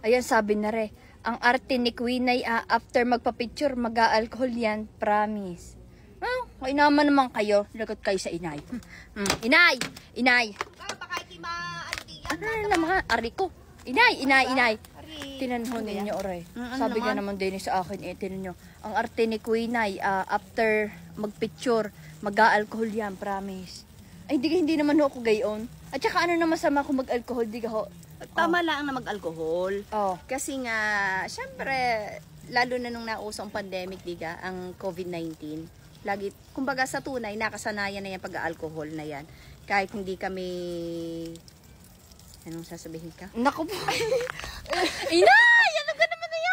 Ayan, sabi na re. Ang arte ni Queen ay after magpa-picture, mag-a-alcohol yan. Promise. Kay naman kayo. Lagot kayo sa inay. Inay! Inay! Baka hindi Ano na mga ari ko? Inay! Tinanhon ninyo, oray. Sabi nga naman din sa akin, tinan nyo. Ang arte ni Queen ay after mag-picture, mag-a-alcohol yan. Promise. Ay, hindi naman ako gayon. At saka ano na masama kung mag-alcohol, di ka ho. Tama lang na mag-alcohol. Oh. Kasi nga, syempre, lalo na nung nausong pandemic, diga, ang COVID-19, lagi, kumbaga sa tunay, nakasanayan na yan pag-alcohol na yan. Kahit hindi kami, anong sasabihin ka? Naku po. Inay! Ano ka naman na yan?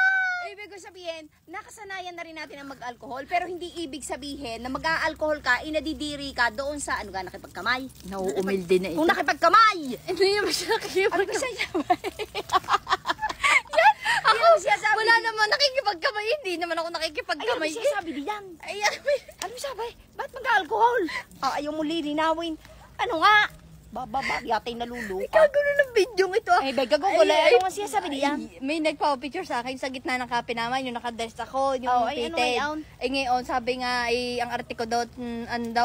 Ibig ko sabihin, nakasanayan na rin natin ang mag-alcohol, pero hindi ibig sabihin na mag-alcohol ka, inadidiri ka doon sa, ano ka, nakipagkamay. Nauumil din na ito. Kung nakipagkamay! Hindi naman siya nakikipagkamay. Ano ba siya? Yan! Ako, sinasabi wala naman nakikipagkamay. Hindi naman ako nakikipagkamay. Ay, ano siya sabi diyan? Ay, Ano sabi? Ba't mag-alcohol? Ayaw mo lilinawin. Ano nga? Bababag yata'y naluluka. Kagulo ng video ito. Ay, bay, gagawala. Ano nga siya sabi diyan? May nagpa-picture sa akin sa gitna ng kape naman, yung nakadress ako, yung ay, ano fitted. ngayon? Ngayon, sabi nga, ang arte ko daw,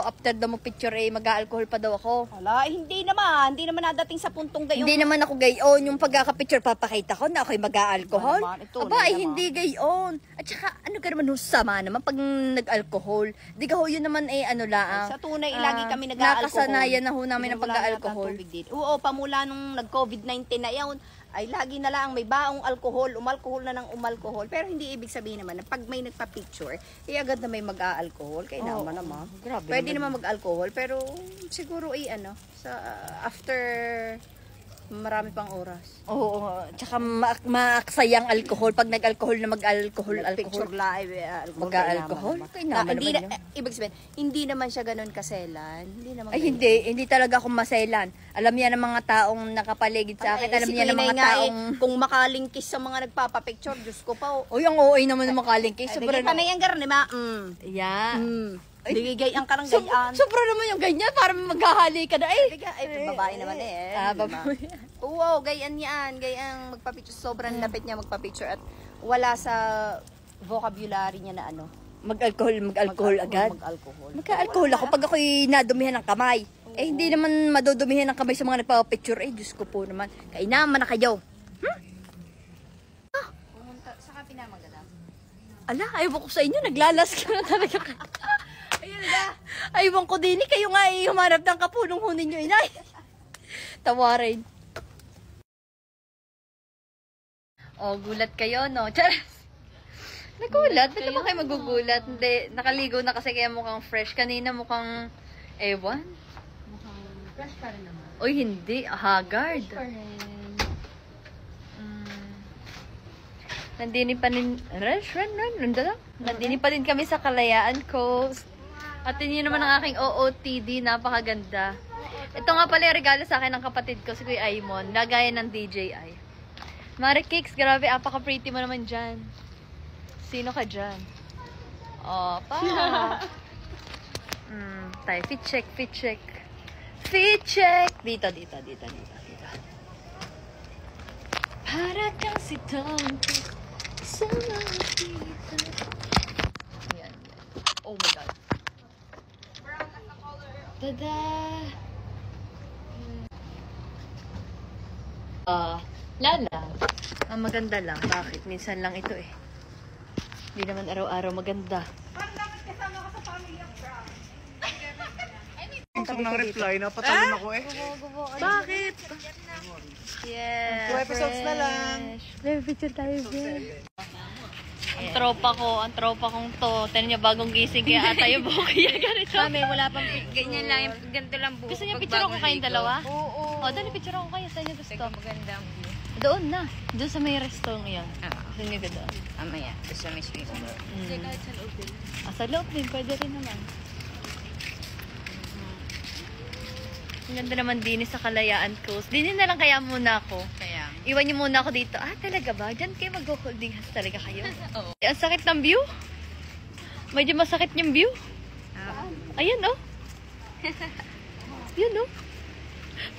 after daw mo picture, mag-alcohol pa daw ako. Wala, hindi naman. Hindi naman nadating sa puntong gayon. Hindi naman ako gayon. Yung pagkaka-picture, papakita ko na ako'y mag-alcohol. Ito, Aba, ay hindi gayon. At saka, ano ka naman, sama naman pag nag-alcohol. Di ka ho, yun naman ano lang. Sa tunay, lagi kami nag-alcohol. Nakasanayan na ho namin ng pag-alcohol. Oo, pamula nung nag-COVID-19 na yun, ay lagi na lang may baong alcohol, umalcohol na ng umalcohol. Pero hindi ibig sabihin naman na pag may nagpa-picture, agad na may mag-a-alcohol. Kaya naman. Grabe Pwede naman mag-alcohol, pero siguro ay sa after marami pang oras. Oo, tsaka maaksayang alcohol. Pag nag-alcohol na mag-alcohol. Picture live, Mag-alcohol? Ibig sabihin, hindi naman siya ganun kaselan. Hindi naman Ay, hindi talaga ako maselan. Alam yan ng mga taong nakapaligid sa akin. Alam yan ng mga taong... kung makalingkis sa mga nagpapapicture, Diyos ko pa. Uy, ang OA naman ng makalingkis. Ay, pa na yan, garni ma. Yeah. Digigay ang karang gayaan. Sobra naman yung ganyan, para maghahali ka na. Ay, babae naman babae. Oo, gayaan yan. Gayaan magpa-picture. Sobrang lapit niya magpa-picture at wala sa vocabulary niya na ano. Mag-alcohol agad. Mag-alcohol ako pag ako'y nadumihan ng kamay. Hindi naman madudumihan ng kamay sa mga nagpapapicture. Diyos ko po naman. Kainaman na kayo. Pumunta sa kape na maganda. Ala, ayaw ko sa inyo. Naglalas ka na talaga. Ayun na. Aywan ko din. Kayo nga humanap ng kapulong hunin nyo, inay. Tawarin. Gulat kayo, no? Charas! Nagulat? Ba't naman kayo magugulat? Hindi, nakaligo na kasi kaya mukhang fresh. Kanina mukhang, ewan. Mukhang fresh pa rin naman. Uy, hindi. Haggard. Fresh pa rin. Nandini pa rin, nandini pa rin kami sa Kalayaan Coast. At yun naman ang aking OOTD, napakaganda. Ito nga pala yung regalo sa akin ng kapatid ko, si Kuya Aimon, lagaya ng DJI. Mari Kicks, grabe, apaka-pretty mo naman dyan. Sino ka dyan? Pa. Tayo, fit check. Fit check! Dito. Para kang si Tom sa mga kita. Ayan. Oh my God. Tada! Lala. Maganda lang. Bakit? Minsan lang ito eh. Hindi naman araw-araw maganda. Parang dapat kasama ka sa pamilya, bro. Gusto ko ng reply, napatalon ako eh. Bakit? Yeah. 2 episodes na lang. May picture tayo, Ben. Ang tropa kong to. Tinan niyo, bagong gising kaya ata yung buhok kaya ganito. Kami, wala pang ganyan lang. Ganito lang buhok. Gusto niyo picture ko kayong dalawa? Oo. Dali picture ko kayo. Saan niyo gusto? Magandang view. Doon na. Doon sa may restaurant yan. Doon niyo doon. Amaya, gusto may swimming pool. Sa loob din. Pwede rin naman. Ang ganda naman din sa Kalayaan Coast. Dinin na lang kaya muna ako. Kaya. Iwan niyo muna ako dito. Talaga ba? Diyan kayo mag-holding hands talaga kayo? Oo. Ang sakit ng view? Medyo masakit yung view? Ayan, oh. Yun, oh.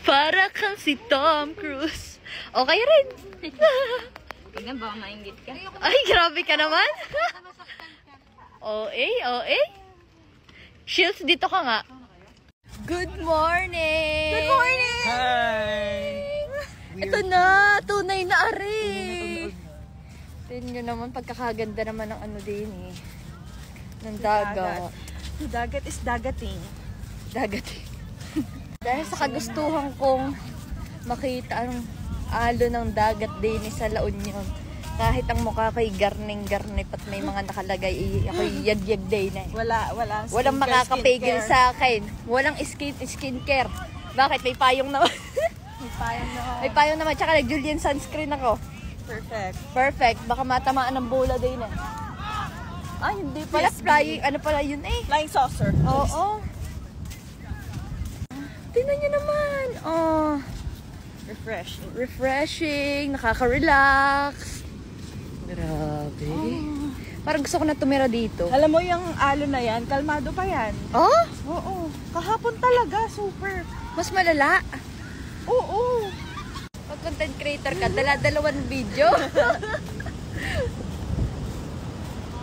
Para kang si Tom Cruise. Okay rin. Tingnan ba, maingit ka? Ay, grabe ka naman. OA, OA. Shields, dito ka nga. Good morning! Good morning! Hi! Ito na, tunay na ari. Tingnan nyo naman, pagkakaganda naman ng ano din eh. Ng dagat. Yung dagat is dagating. Dagat eh. Dahil sa kagustuhan kong makita ang alo ng dagat din eh sa La Union. Kahit ang mukha ko'y garning-garnip at may mga nakalagay, ako'y yag-yag day na eh. Walang makakapigil sa akin. Walang skincare. Bakit? May payong naman. May payong naman. Tsaka nag-Julian sunscreen ako. Perfect. Baka matamaan ng bola din eh. Ah, hindi pala. Flying, ano pala yun eh. Flying saucer. Oo. Tingnan nyo naman. Oh. Refreshing. Nakaka-relax. Grabe. Parang gusto ko na tumira dito. Alam mo yung alo na yan, kalmado pa yan. Oh? Oo. Kahapon talaga, super. Mas malala. Oo. Pag content creator ka, dala-dalawan video.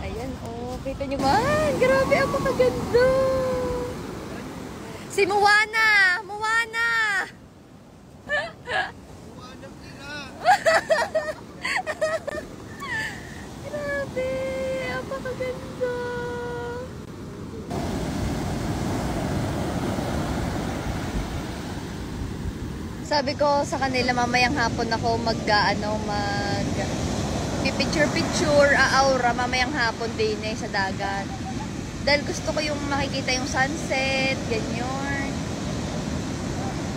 Ayan, oh. Kita nyo man. Grabe, ang maganda. Si Moana! Moana! Grabe, ang maganda. Sabi ko sa kanila mamayang hapon ako mag picture aura mamayang hapon din eh sa dagat. Dahil gusto ko yung makikita yung sunset, ganyan.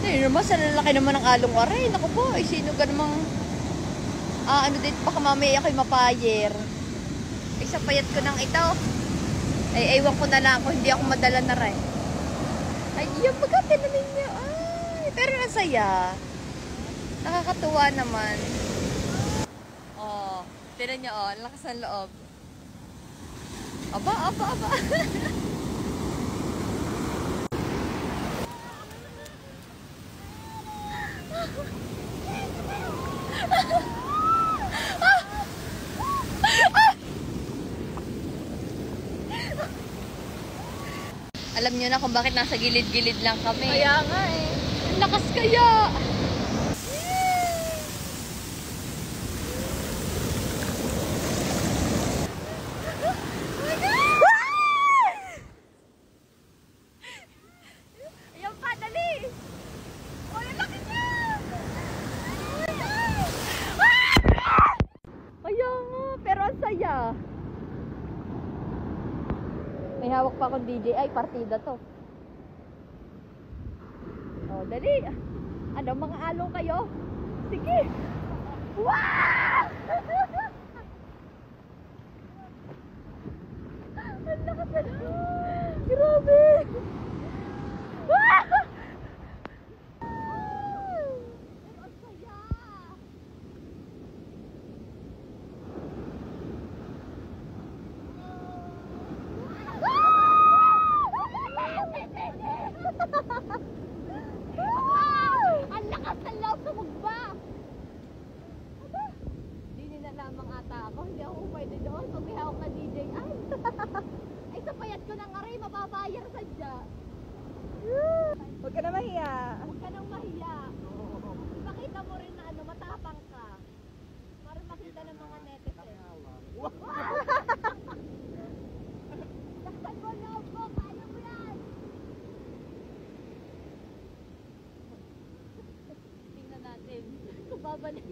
Naman, sa lalaki naman ng along aray. Naku po, ay sino ka namang ano dito, baka mamaya ako'y mapayer. Ay sa payat ko ng ito. Ay ewan ko na lang kung hindi ako madala na rin. Ay, yung maganda na ninyo. Ay, pero nasaya. Nakakatuwa naman. Oh, tinan nyo oh, lakas ng loob. Aba. Alam nyo na kung bakit nasa gilid-gilid lang kami. Kaya nga eh. Ang lakas kaya! Ayan pa, dali! Oh, yung laki niya! Kaya nga, pero ang saya. May hawak pa akong DJ. Ay, partida to. Oh, dali. Ano, mga along kayo? Sige. Wow! Ang lakas na. Grabe. Wow! Ang saya. Ang lakas ng loob sa mugba! Hindi nila lamang ata ako. Hindi ako pwede doon. Pag may hawak na DJ, ay! Ay, sa payat ko ng aray, mababayar sadya. Huwag ka na mahiya. Huwag ka nang mahiya. Ipakita mo rin na ano, matapang ka. Para makita ng mga netizen. Laksan mo loob ko, kaya mo yan! Tingnan natin kung babalik.